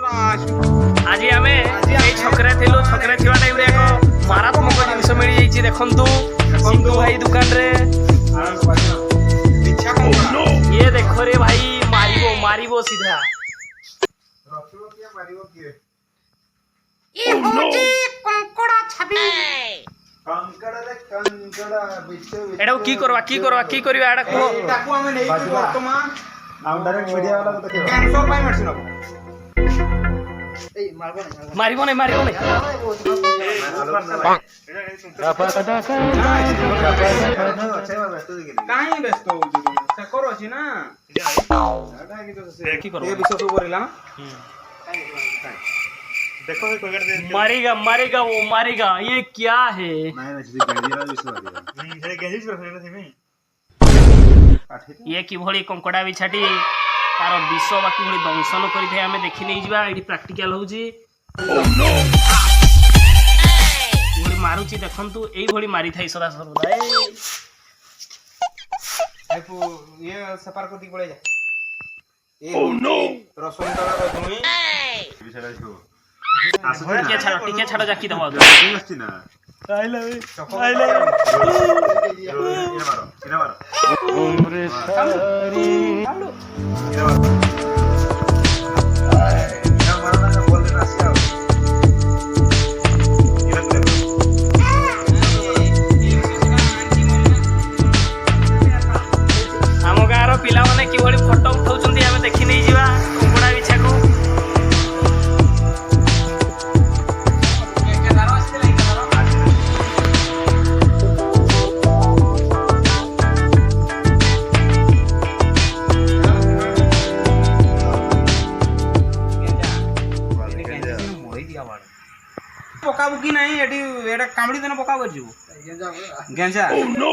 आज आम छकरे थिलु छकरे थिबा टाइम रे एको मारात्मक जिनिस मिल जाइछि देखंतु सिंधु भाई दुकान रे ये देखो रे भाई मारिबो सीधा रखिबो किया मारिबो किए ये होची कंकड़ा छबी कंकड़ा रे कंकड़ा बिचे एडा की करबा एडा को ताकू हमें नहीं वर्तमान हम डायरेक्ट मीडिया वाला को देखियो कैंसर पाई मेडिसिन अब मारिबो नहीं काहे व्यस्त हो से करो छी ना की करो ये विश्वास करिला ना देखो कोई कर दे मारेगा वो मारेगा ये क्या है नहीं वैसे गंजीरा विश्वास ये गेजिस कर सकते थे ये कि भली कंकड़ा बिछाटी तार विष बाकी भली दंशन करिथे हमें देखि नै जिबा एडी प्रैक्टिकल होउची भली मारुची देखंतु एई भली मारी थाई सदा सर्वदा आइपु ये सपार को दिख पड़े जा ओह नो रसोई तला को धुई बिछाड़ा छो टिके छाड़ जाकी दबा आछि ना आइला इना मारो उम्र सारी आम गाँव पिला माने कि भली फोटो उठाउछन्ती हमें देखि नै जिबा कंकड़ा बिछा को पका बुकी नहीं एटी एटा कामड़ी देना पका कर जीवो गेंजा ओह नो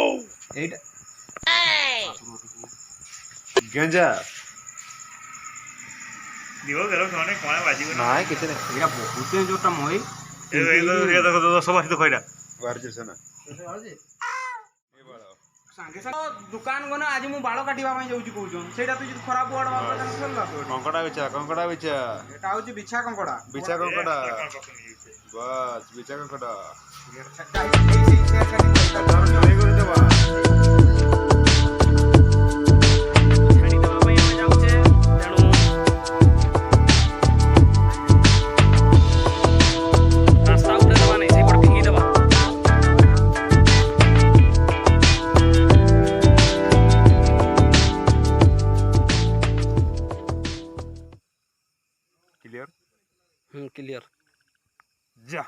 एटा गेंजा दिवो करो खाने कोना बाजी को नाही किते नहीं एटा बहुत जोटा मोई ये देखो सब आसी तो खइरा बाहर जसे ना ए बाळा सांगे सांग दुकान गना आज मु बाळ काटिबा पई जाउची कहउछन सेटा तू जदी खराब वर्ड बाबा जान चलला कंकड़ा बिछा एटा होची बिछा कंकड़ा बस बिछा कंकड़ा क्लियर जा